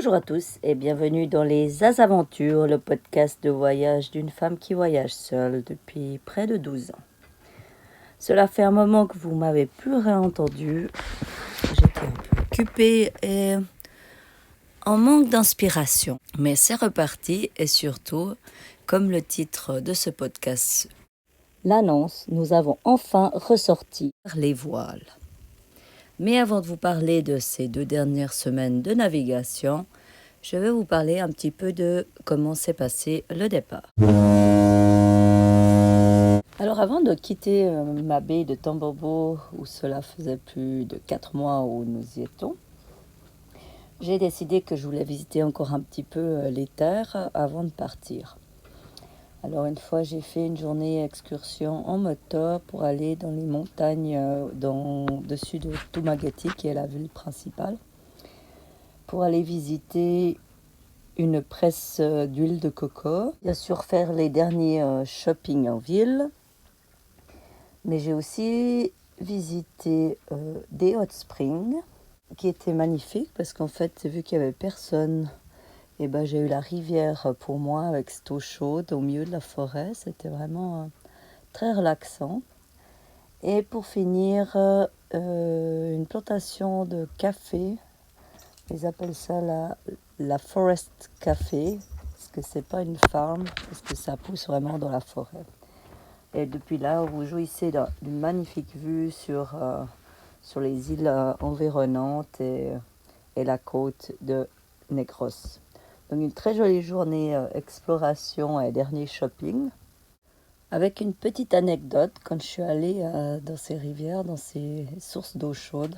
Bonjour à tous et bienvenue dans les Azaventures, le podcast de voyage d'une femme qui voyage seule depuis près de 12 ans. Cela fait un moment que vous m'avez plus réentendu. J'étais un peu occupée et en manque d'inspiration. Mais c'est reparti et surtout, comme le titre de ce podcast l'annonce, nous avons enfin ressorti les voiles. Mais avant de vous parler de ces 2 dernières semaines de navigation, je vais vous parler un petit peu de comment s'est passé le départ. Alors avant de quitter ma baie de Tombobo, où cela faisait plus de 4 mois où nous y étions, j'ai décidé que je voulais visiter encore un petit peu les terres avant de partir. Alors une fois, j'ai fait une journée excursion en moto pour aller dans les montagnes dessus de Tumageti, qui est la ville principale, pour aller visiter une presse d'huile de coco. Bien sûr, faire les derniers shopping en ville. Mais j'ai aussi visité des hot springs qui étaient magnifiques parce qu'en fait, vu qu'il n'y avait personne, et ben, j'ai eu la rivière pour moi avec cette eau chaude au milieu de la forêt. C'était vraiment très relaxant. Et pour finir, une plantation de café. Ils appellent ça la forest café, parce que c'est pas une farm, parce que ça pousse vraiment dans la forêt. Et depuis là, vous jouissez d'une magnifique vue sur les îles environnantes et la côte de Negros. Donc une très jolie journée exploration et dernier shopping. Avec une petite anecdote, quand je suis allée dans ces rivières, dans ces sources d'eau chaude,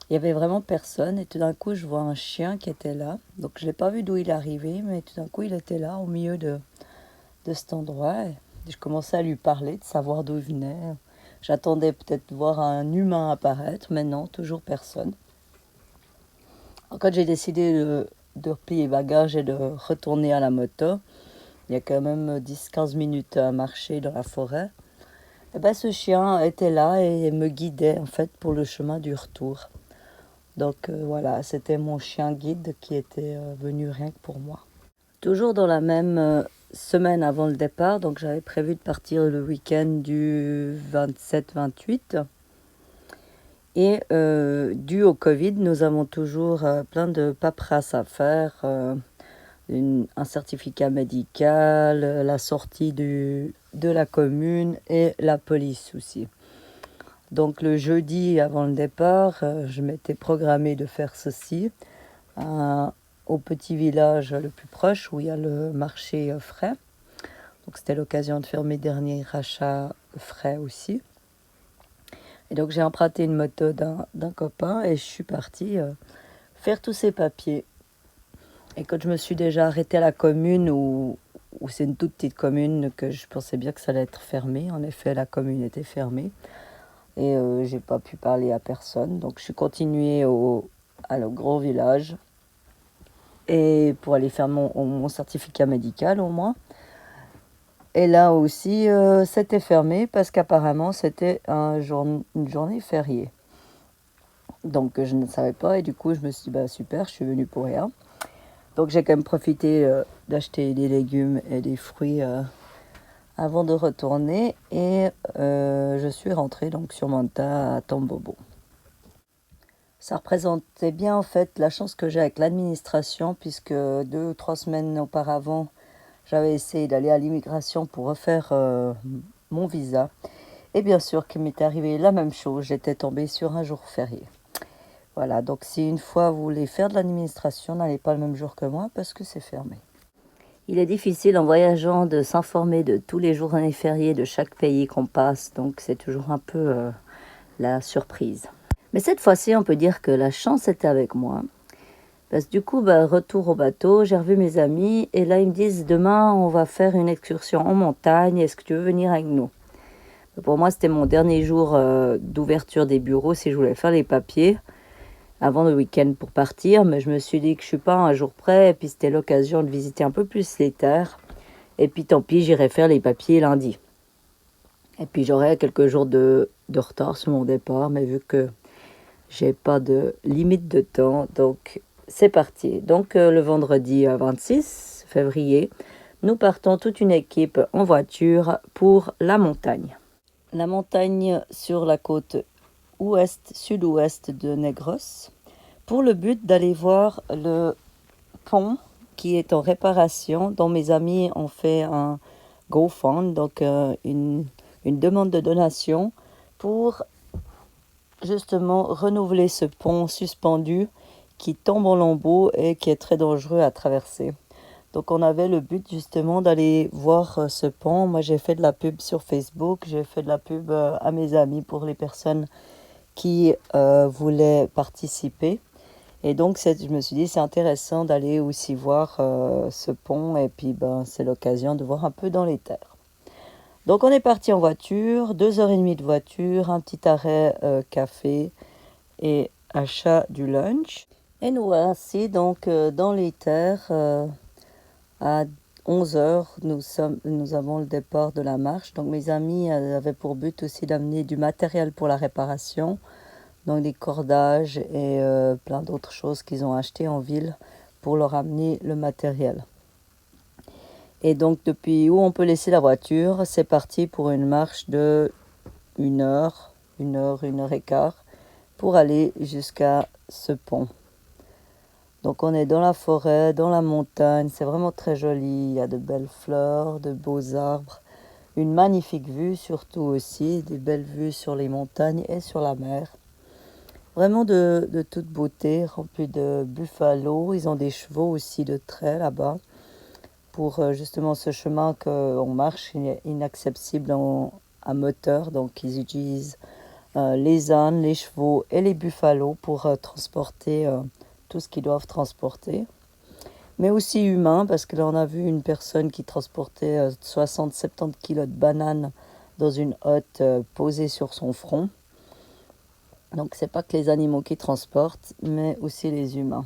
il n'y avait vraiment personne et tout d'un coup je vois un chien qui était là. Donc je ne l'ai pas vu d'où il arrivait, mais tout d'un coup il était là au milieu de cet endroit. Et je commençais à lui parler, de savoir d'où il venait. J'attendais peut-être voir un humain apparaître, mais non, toujours personne. Alors, quand j'ai décidé de replier les bagages et de retourner à la moto, il y a quand même 10-15 minutes à marcher dans la forêt. Et ben, ce chien était là et me guidait en fait pour le chemin du retour. Donc voilà, c'était mon chien guide qui était venu rien que pour moi. Toujours dans la même semaine avant le départ, donc j'avais prévu de partir le week-end du 27-28. Et dû au Covid, nous avons toujours plein de paperasse à faire, un certificat médical, la sortie de la commune et la police aussi. Donc le jeudi avant le départ, je m'étais programmée de faire ceci au petit village le plus proche où il y a le marché frais. Donc c'était l'occasion de faire mes derniers rachats frais aussi. Et donc j'ai emprunté une moto d'un copain et je suis partie faire tous ces papiers. Et quand je me suis déjà arrêtée à la commune où c'est une toute petite commune que je pensais bien que ça allait être fermé. En effet, la commune était fermée. Et j'ai pas pu parler à personne. Donc je suis continuée à le gros village. Et pour aller faire mon certificat médical au moins. Et là aussi, c'était fermé parce qu'apparemment c'était une journée fériée. Donc je ne savais pas et du coup je me suis dit bah super, je suis venue pour rien. Donc j'ai quand même profité d'acheter des légumes et des fruits avant de retourner et je suis rentrée donc sur Manta à Tombobo. Ça représentait bien en fait la chance que j'ai avec l'administration puisque 2 ou 3 semaines auparavant, j'avais essayé d'aller à l'immigration pour refaire mon visa. Et bien sûr qu'il m'était arrivé la même chose, j'étais tombée sur un jour férié. Voilà, donc si une fois vous voulez faire de l'administration, n'allez pas le même jour que moi parce que c'est fermé. Il est difficile en voyageant de s'informer de tous les journées fériés de chaque pays qu'on passe, donc c'est toujours un peu la surprise. Mais cette fois-ci, on peut dire que la chance était avec moi. Parce que du coup, retour au bateau, j'ai revu mes amis et là ils me disent demain on va faire une excursion en montagne, est-ce que tu veux venir avec nous? Pour moi c'était mon dernier jour d'ouverture des bureaux si je voulais faire les papiers avant le week-end pour partir, mais je me suis dit que je suis pas un jour près et puis c'était l'occasion de visiter un peu plus les terres et puis tant pis j'irai faire les papiers lundi. Et puis j'aurai quelques jours de retard sur mon départ, mais vu que j'ai pas de limite de temps, donc c'est parti. Donc le vendredi 26 février, nous partons toute une équipe en voiture pour la montagne. La montagne sur la côte sud-ouest de Negros, pour le but d'aller voir le pont qui est en réparation, dont mes amis ont fait un GoFund, donc une demande de donation pour justement renouveler ce pont suspendu qui tombe en lambeaux et qui est très dangereux à traverser. Donc on avait le but justement d'aller voir ce pont. Moi j'ai fait de la pub sur Facebook, j'ai fait de la pub à mes amis pour les personnes qui voulaient participer. Et donc je me suis dit c'est intéressant d'aller aussi voir ce pont et puis c'est l'occasion de voir un peu dans les terres. Donc on est parti en voiture, 2h30 de voiture, un petit arrêt café et achat du lunch. Et nous voici donc dans les terres à 11h, nous avons le départ de la marche. Donc mes amis avaient pour but aussi d'amener du matériel pour la réparation, donc des cordages et plein d'autres choses qu'ils ont achetées en ville pour leur amener le matériel. Et donc depuis où on peut laisser la voiture, c'est parti pour une marche de 1 heure, 1 heure et quart pour aller jusqu'à ce pont. Donc on est dans la forêt, dans la montagne, c'est vraiment très joli, il y a de belles fleurs, de beaux arbres, une magnifique vue surtout aussi, des belles vues sur les montagnes et sur la mer. Vraiment de toute beauté, rempli de buffalo, ils ont des chevaux aussi de trait là-bas. Pour justement ce chemin qu'on marche, il est inaccessible à moteur, donc ils utilisent les ânes, les chevaux et les buffalos pour transporter tout ce qu'ils doivent transporter. Mais aussi humain, parce que là on a vu une personne qui transportait 60-70 kilos de bananes dans une hotte posée sur son front. Donc c'est pas que les animaux qui transportent, mais aussi les humains.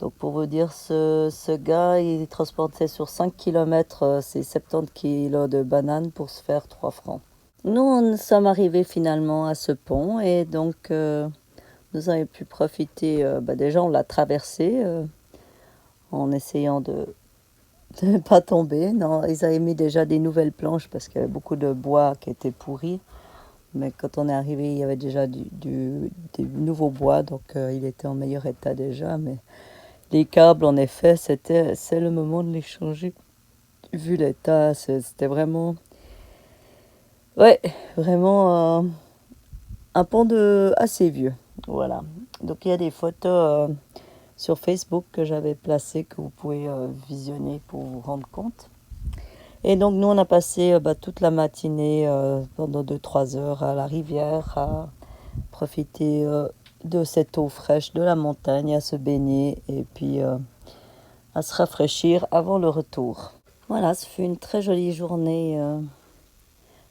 Donc pour vous dire, ce gars, il transportait sur 5 km ses 70 kg de bananes pour se faire 3 francs. Nous sommes arrivés finalement à ce pont et donc nous avons pu profiter, déjà on l'a traversé en essayant de ne pas tomber. Non, ils avaient mis déjà des nouvelles planches parce qu'il y avait beaucoup de bois qui était pourri. Mais quand on est arrivé, il y avait déjà des nouveaux bois, donc il était en meilleur état déjà. Mais les câbles, en effet, c'est le moment de les changer. Vu l'état, c'était vraiment... Ouais, vraiment un pont assez vieux. Voilà. Donc il y a des photos sur Facebook que j'avais placées que vous pouvez visionner pour vous rendre compte. Et donc nous, on a passé toute la matinée pendant 2-3 heures à la rivière à profiter de cette eau fraîche de la montagne, à se baigner et puis à se rafraîchir avant le retour. Voilà, ce fut une très jolie journée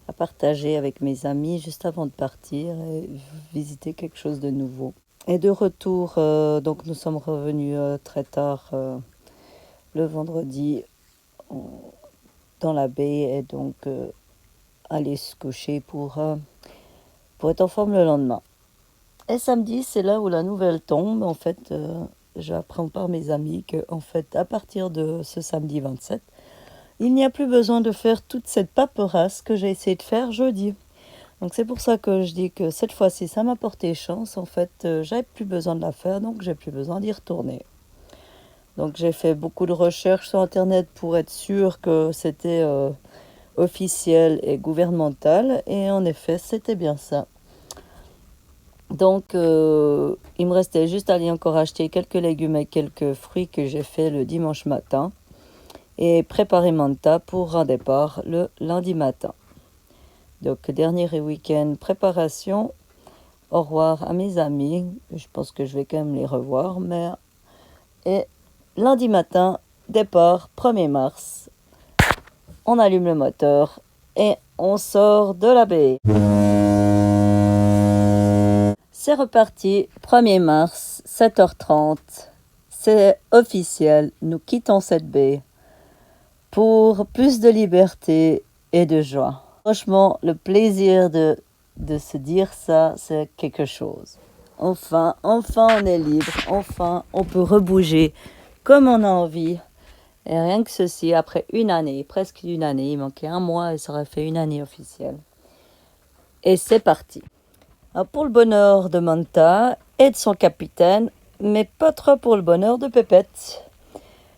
à partager avec mes amis juste avant de partir et visiter quelque chose de nouveau. Et de retour, donc nous sommes revenus très tard le vendredi dans la baie et donc aller se coucher pour être en forme le lendemain. Et samedi, c'est là où la nouvelle tombe. En fait, j'apprends par mes amis que, en fait, à partir de ce samedi 27, il n'y a plus besoin de faire toute cette paperasse que j'ai essayé de faire jeudi. Donc c'est pour ça que je dis que cette fois-ci, ça m'a porté chance. En fait, j'avais plus besoin de la faire, donc j'ai plus besoin d'y retourner. Donc j'ai fait beaucoup de recherches sur Internet pour être sûre que c'était officiel et gouvernemental. Et en effet, c'était bien ça. Donc, il me restait juste à aller encore acheter quelques légumes et quelques fruits que j'ai fait le dimanche matin et préparer Manta pour un départ le lundi matin. Donc, dernier week-end préparation. Au revoir à mes amis. Je pense que je vais quand même les revoir. Et lundi matin, départ 1er mars. On allume le moteur et on sort de la baie. C'est reparti, 1er mars, 7h30. C'est officiel, nous quittons cette baie pour plus de liberté et de joie. Franchement, le plaisir de se dire ça, c'est quelque chose. Enfin, on est libre. Enfin, on peut rebouger comme on a envie. Et rien que ceci, après une année, presque une année, il manquait un mois et ça aurait fait une année officielle. Et c'est parti. Alors pour le bonheur de Manta et de son capitaine, mais pas trop pour le bonheur de Pépette,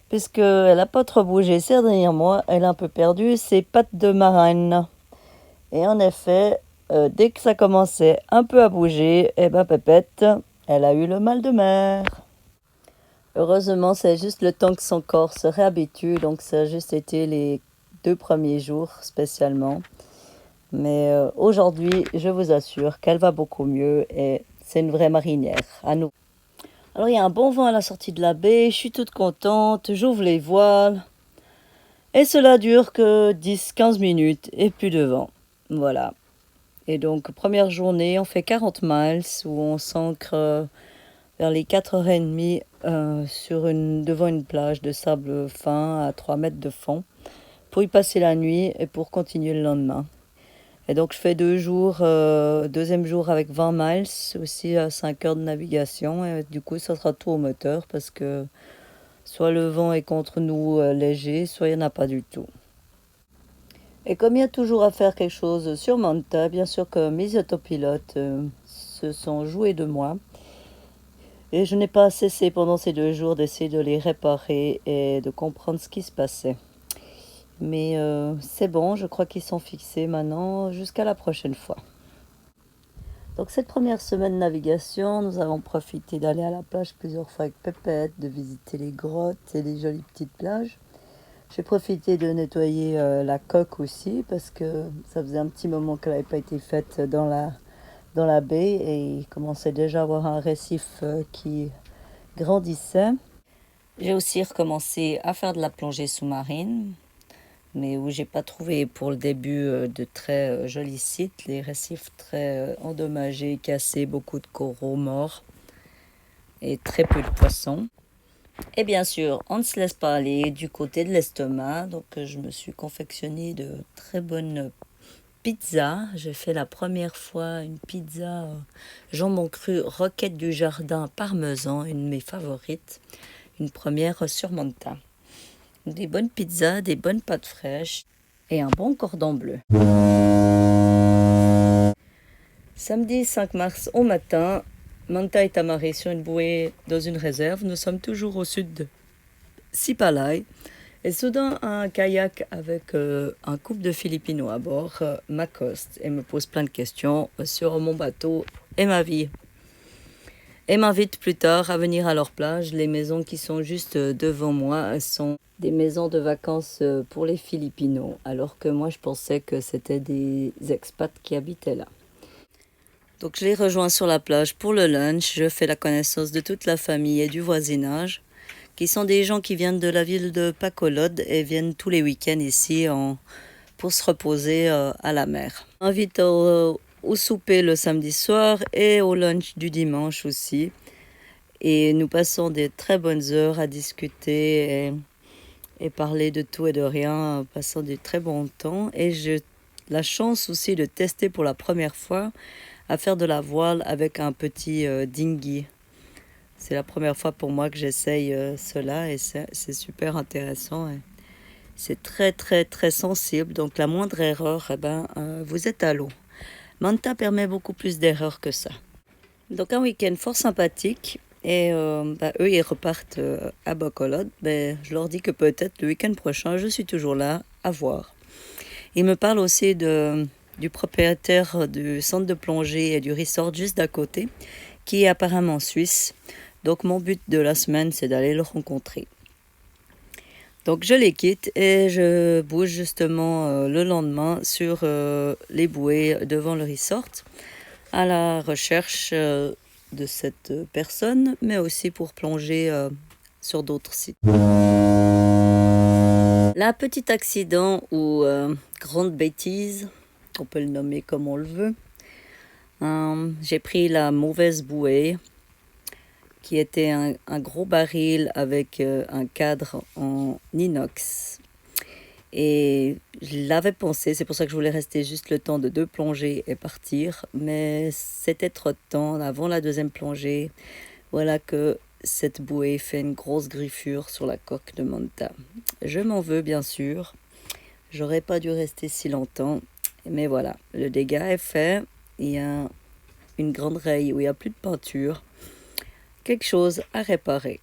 puisqu'elle n'a pas trop bougé ces derniers mois, elle a un peu perdu ses pattes de marraine. Et en effet, dès que ça commençait un peu à bouger, eh ben Pépette, elle a eu le mal de mer. Heureusement, c'est juste le temps que son corps se réhabitue, donc ça a juste été les 2 premiers jours spécialement. Mais aujourd'hui, je vous assure qu'elle va beaucoup mieux et c'est une vraie marinière, à nous. Alors il y a un bon vent à la sortie de la baie, je suis toute contente, j'ouvre les voiles. Et cela dure que 10-15 minutes et plus de vent. Voilà. Et donc, première journée, on fait 40 miles où on s'ancre vers les 4h30 devant une plage de sable fin à 3 mètres de fond pour y passer la nuit et pour continuer le lendemain. Et donc, je fais 2 jours, deuxième jour avec 20 miles, aussi à 5 heures de navigation. Et du coup, ça sera tout au moteur parce que soit le vent est contre nous léger, soit il n'y en a pas du tout. Et comme il y a toujours à faire quelque chose sur Manta, bien sûr que mes autopilotes se sont joués de moi. Et je n'ai pas cessé pendant ces 2 jours d'essayer de les réparer et de comprendre ce qui se passait. Mais c'est bon, je crois qu'ils sont fixés maintenant jusqu'à la prochaine fois. Donc cette première semaine de navigation, nous avons profité d'aller à la plage plusieurs fois avec Pépette, de visiter les grottes et les jolies petites plages. J'ai profité de nettoyer la coque aussi parce que ça faisait un petit moment qu'elle n'avait pas été faite dans la baie et il commençait déjà à avoir un récif qui grandissait. J'ai aussi recommencé à faire de la plongée sous-marine, mais où j'ai pas trouvé pour le début de très jolis sites, les récifs très endommagés, cassés, beaucoup de coraux morts et très peu de poissons. Et bien sûr, on ne se laisse pas aller du côté de l'estomac, donc je me suis confectionné de très bonnes pizzas. J'ai fait la première fois une pizza jambon cru roquette du jardin parmesan, une de mes favorites, une première sur Manta. Des bonnes pizzas, des bonnes pâtes fraîches et un bon cordon bleu. Samedi 5 mars au matin, Manta est amarré sur une bouée dans une réserve. Nous sommes toujours au sud de Sipalai. Et soudain, un kayak avec un couple de Philippines à bord m'accoste et me pose plein de questions sur mon bateau et ma vie. Et m'invite plus tard à venir à leur plage. Les maisons qui sont juste devant moi sont des maisons de vacances pour les Filipinos, alors que moi je pensais que c'était des expats qui habitaient là. Donc je les rejoins sur la plage pour le lunch. Je fais la connaissance de toute la famille et du voisinage, qui sont des gens qui viennent de la ville de Bacolod et viennent tous les week-ends ici pour se reposer à la mer. Invite au souper le samedi soir et au lunch du dimanche aussi. Et nous passons des très bonnes heures à discuter et parler de tout et de rien, passant du très bon temps. Et j'ai la chance aussi de tester pour la première fois à faire de la voile avec un petit dinghy. C'est la première fois pour moi que j'essaye cela et c'est super intéressant. C'est très très très sensible, donc la moindre erreur, vous êtes à l'eau. Manta permet beaucoup plus d'erreurs que ça. Donc un week-end fort sympathique et eux ils repartent à Bacolod. Je leur dis que peut-être le week-end prochain je suis toujours là à voir. Ils me parlent aussi du propriétaire du centre de plongée et du resort juste d'à côté, qui est apparemment suisse. Donc mon but de la semaine, c'est d'aller le rencontrer. Donc je les quitte et je bouge justement le lendemain sur les bouées devant le resort à la recherche de cette personne, mais aussi pour plonger sur d'autres sites. Là, petit accident ou grande bêtise, on peut le nommer comme on le veut. J'ai pris la mauvaise bouée, qui était un gros baril avec un cadre en inox. Et je l'avais pensé, c'est pour ça que je voulais rester juste le temps de 2 plongées et partir. Mais c'était trop de temps. Avant la deuxième plongée, voilà que cette bouée fait une grosse griffure sur la coque de Manta. Je m'en veux bien sûr. J'aurais pas dû rester si longtemps. Mais voilà, le dégât est fait. Il y a une grande raye où il n'y a plus de peinture. Quelque chose à réparer.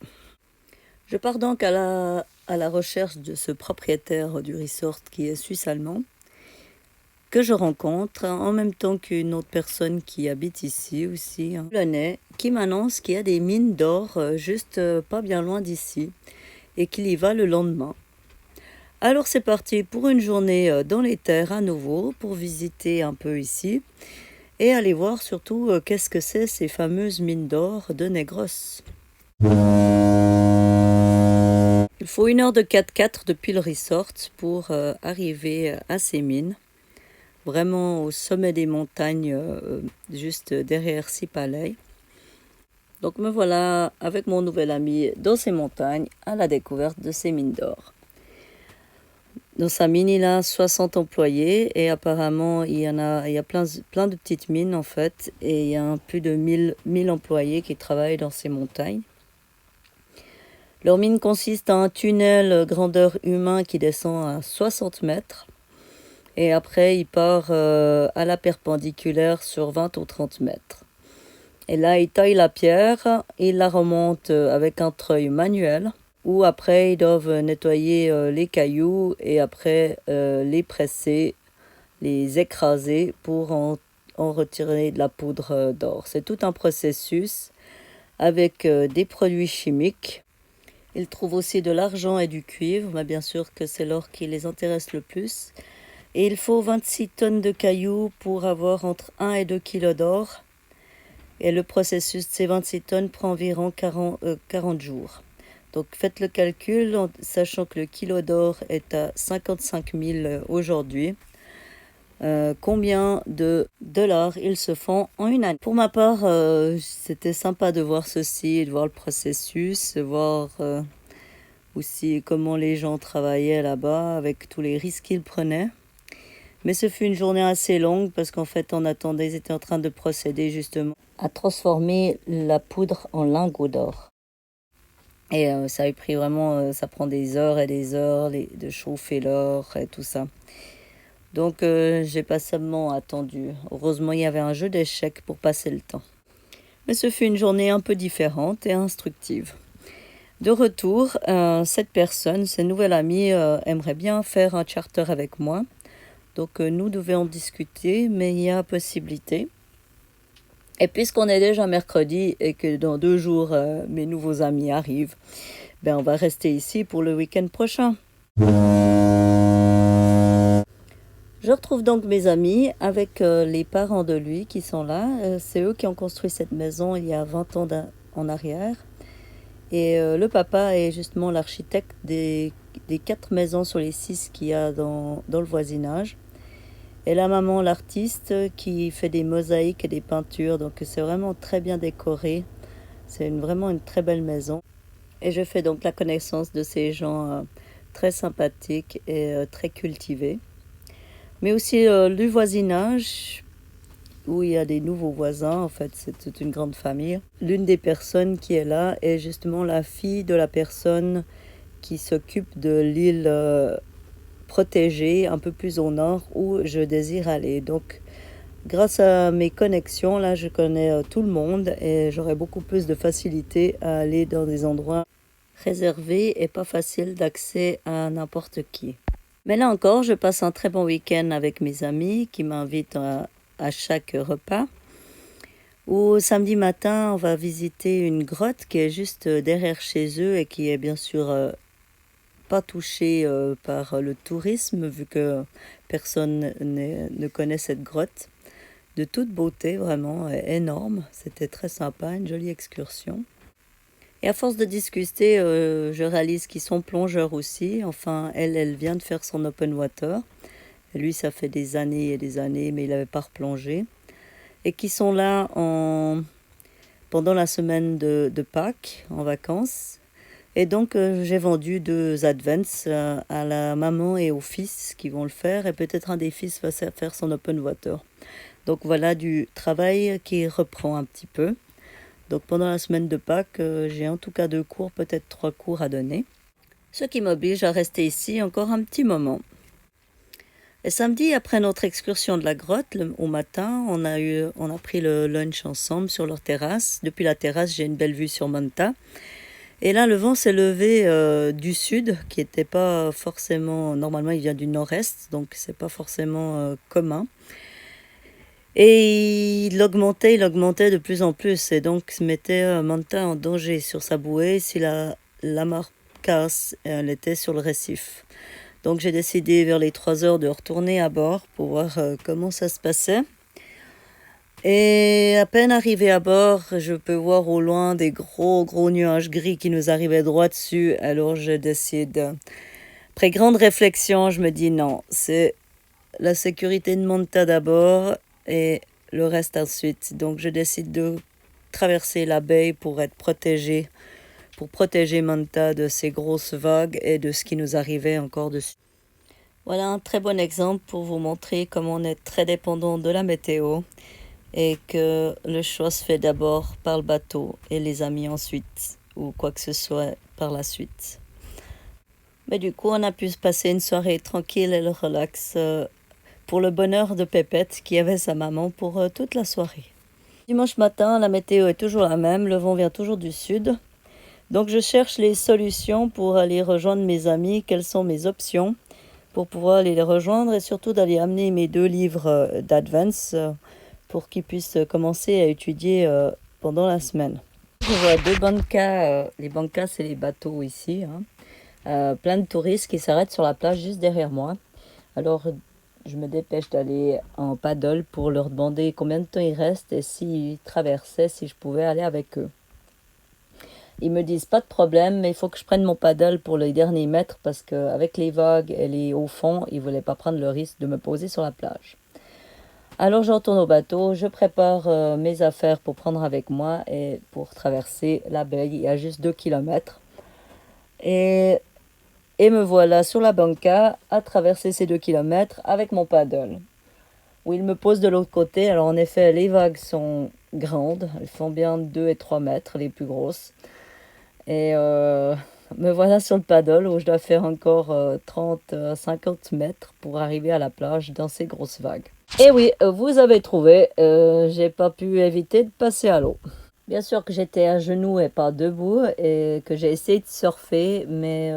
Je pars donc à la recherche de ce propriétaire du resort qui est suisse-allemand, que je rencontre en même temps qu'une autre personne qui habite ici aussi, un Polonais, qui m'annonce qu'il y a des mines d'or juste pas bien loin d'ici et qu'il y va le lendemain. Alors c'est parti pour une journée dans les terres à nouveau pour visiter un peu ici et aller voir surtout qu'est-ce que c'est ces fameuses mines d'or de Negros. Il faut 1 heure de 4x4 depuis le resort pour arriver à ces mines, vraiment au sommet des montagnes, juste derrière Sipalay. Donc me voilà avec mon nouvel ami dans ces montagnes à la découverte de ces mines d'or. Dans sa mine, il a 60 employés et apparemment il y a plein de petites mines en fait, et il y a plus de 1000 employés qui travaillent dans ces montagnes. Leur mine consiste en un tunnel grandeur humain qui descend à 60 mètres. Et après, il part à la perpendiculaire sur 20 ou 30 mètres. Et là, il taille la pierre, il la remonte avec un treuil manuel. Ou après, ils doivent nettoyer les cailloux et après les presser, les écraser pour en retirer de la poudre d'or. C'est tout un processus avec des produits chimiques. Ils trouvent aussi de l'argent et du cuivre, mais bien sûr que c'est l'or qui les intéresse le plus. Et il faut 26 tonnes de cailloux pour avoir entre 1 et 2 kilos d'or. Et le processus de ces 26 tonnes prend environ 40 jours. Donc faites le calcul, sachant que le kilo d'or est à 55 000 aujourd'hui. Combien de dollars ils se font en une année. Pour ma part, c'était sympa de voir ceci, de voir le processus, de voir aussi comment les gens travaillaient là-bas avec tous les risques qu'ils prenaient. Mais ce fut une journée assez longue parce qu'en fait, on attendait, ils étaient en train de procéder justement à transformer la poudre en lingots d'or. Et ça a pris vraiment, ça prend des heures et des heures de chauffer l'or et tout ça. Donc j'ai patiemment attendu. Heureusement, il y avait un jeu d'échecs pour passer le temps. Mais ce fut une journée un peu différente et instructive. De retour, cette personne, ce nouvel ami, aimerait bien faire un charter avec moi. Donc nous devions discuter, mais il y a possibilité. Et puisqu'on est déjà mercredi et que dans 2 jours, mes nouveaux amis arrivent, ben on va rester ici pour le week-end prochain. Je retrouve donc mes amis avec les parents de lui qui sont là. C'est eux qui ont construit cette maison il y a 20 ans en arrière. Et le papa est justement l'architecte des 4 maisons sur les 6 qu'il y a dans le voisinage. Et la maman, l'artiste, qui fait des mosaïques et des peintures. Donc c'est vraiment très bien décoré. C'est vraiment une très belle maison. Et je fais donc la connaissance de ces gens très sympathiques et très cultivés. Mais aussi du voisinage, où il y a des nouveaux voisins. En fait, c'est toute une grande famille. L'une des personnes qui est là est justement la fille de la personne qui s'occupe de l'île protégée un peu plus au nord où je désire aller. Donc, grâce à mes connexions, là, je connais tout le monde et j'aurai beaucoup plus de facilité à aller dans des endroits réservés et pas faciles d'accès à n'importe qui. Mais là encore, je passe un très bon week-end avec mes amis qui m'invitent à chaque repas. Ou samedi matin, on va visiter une grotte qui est juste derrière chez eux et qui est bien sûr pas touchée par le tourisme vu que personne ne connaît cette grotte. De toute beauté, vraiment énorme. C'était très sympa, une jolie excursion. Et à force de discuter, je réalise qu'ils sont plongeurs aussi. Enfin, elle vient de faire son open water. Et lui, ça fait des années et des années, mais il n'avait pas replongé. Et qui sont là pendant la semaine de Pâques, en vacances. Et donc j'ai vendu 2 Advents à la maman et au fils qui vont le faire, et peut-être un des fils va faire son open water. Donc voilà du travail qui reprend un petit peu. Donc pendant la semaine de Pâques, j'ai en tout cas 2 cours, peut-être 3 cours à donner. Ce qui m'oblige à rester ici encore un petit moment. Et samedi, après notre excursion de la grotte, au matin, on a pris le lunch ensemble sur leur terrasse. Depuis la terrasse, j'ai une belle vue sur Manta. Et là, le vent s'est levé du sud, qui n'était pas forcément... Normalement, il vient du nord-est, donc c'est pas forcément commun. Et il augmentait de plus en plus, et donc mettait Manta en danger sur sa bouée si la marque casse, elle était sur le récif. Donc j'ai décidé vers les 3 heures de retourner à bord pour voir comment ça se passait. Et à peine arrivé à bord, je peux voir au loin des gros nuages gris qui nous arrivaient droit dessus. Alors je décide, après grande réflexion, je me dis non, c'est la sécurité de Manta d'abord et le reste ensuite. Donc je décide de traverser la baie pour être protégé, pour protéger Manta de ces grosses vagues et de ce qui nous arrivait encore dessus. Voilà un très bon exemple pour vous montrer comment on est très dépendant de la météo et que le choix se fait d'abord par le bateau et les amis ensuite, ou quoi que ce soit par la suite. Mais du coup, on a pu se passer une soirée tranquille et le relax pour le bonheur de Pépette qui avait sa maman pour toute la soirée. Dimanche matin, la météo est toujours la même, le vent vient toujours du sud. Donc je cherche les solutions pour aller rejoindre mes amis, quelles sont mes options pour pouvoir aller les rejoindre et surtout d'aller amener mes 2 livres d'Advance pour qu'ils puissent commencer à étudier pendant la semaine. Je vois 2 bankas, les bankas c'est les bateaux ici, plein de touristes qui s'arrêtent sur la plage juste derrière moi. Alors je me dépêche d'aller en paddle pour leur demander combien de temps il reste et s'ils traversaient, si je pouvais aller avec eux. Ils me disent pas de problème, mais il faut que je prenne mon paddle pour les derniers mètres parce qu'avec les vagues et les hauts fonds, ils ne voulaient pas prendre le risque de me poser sur la plage. Alors je retourne au bateau, je prépare mes affaires pour prendre avec moi et pour traverser la baie. Il y a juste 2 kilomètres. Et me voilà sur la banca à traverser ces 2 kilomètres avec mon paddle. Où il me pose de l'autre côté. Alors en effet, les vagues sont grandes. Elles font bien 2 et 3 mètres, les plus grosses. Et me voilà sur le paddle où je dois faire encore 30-50 mètres pour arriver à la plage dans ces grosses vagues. Et oui, vous avez trouvé, j'ai pas pu éviter de passer à l'eau. Bien sûr que j'étais à genoux et pas debout et que j'ai essayé de surfer, mais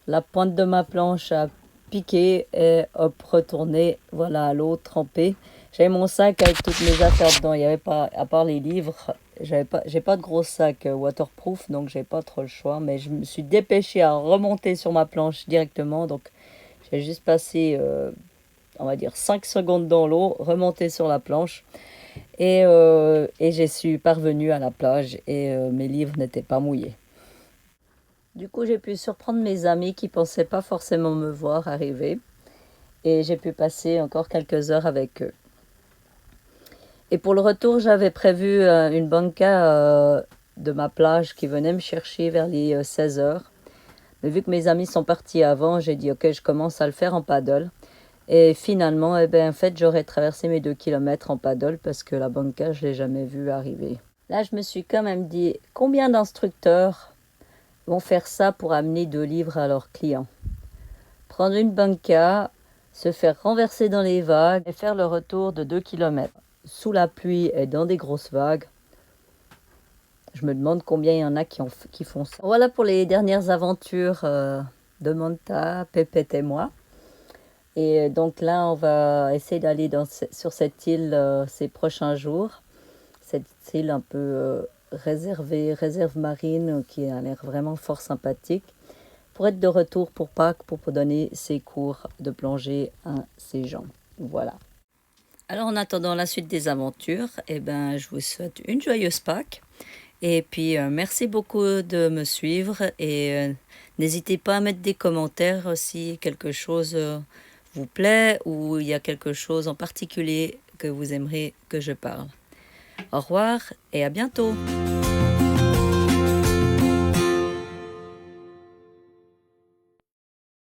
la pointe de ma planche a piqué et hop, retourné, voilà, à l'eau, trempée. J'avais mon sac avec toutes mes affaires dedans, il n'y avait pas, à part les livres, j'ai pas de gros sac waterproof, donc j'ai pas trop le choix, mais je me suis dépêchée à remonter sur ma planche directement, donc j'ai juste passé, on va dire, 5 secondes dans l'eau, remonté sur la planche, et je suis parvenue à la plage, et mes livres n'étaient pas mouillés. Du coup, j'ai pu surprendre mes amis qui ne pensaient pas forcément me voir arriver, et j'ai pu passer encore quelques heures avec eux. Et pour le retour, j'avais prévu une banca de ma plage qui venait me chercher vers les 16 heures. Mais vu que mes amis sont partis avant, j'ai dit ok, je commence à le faire en paddle. Et finalement, en fait, j'aurais traversé mes 2 kilomètres en paddle parce que la banca, je ne l'ai jamais vue arriver. Là, je me suis quand même dit, combien d'instructeurs vont faire ça pour amener 2 livres à leurs clients? Prendre une banca, se faire renverser dans les vagues et faire le retour de 2 kilomètres. Sous la pluie et dans des grosses vagues. Je me demande combien il y en a qui font ça. Voilà pour les dernières aventures de Manta, Pépette et moi. Et donc là, on va essayer d'aller sur cette île ces prochains jours. Cette île un peu réservée, réserve marine, qui a l'air vraiment fort sympathique. Pour être de retour pour Pâques, pour donner ses cours de plongée à ces gens. Voilà. Alors en attendant la suite des aventures, je vous souhaite une joyeuse Pâques. Et puis merci beaucoup de me suivre et n'hésitez pas à mettre des commentaires si quelque chose vous plaît ou il y a quelque chose en particulier que vous aimeriez que je parle. Au revoir et à bientôt.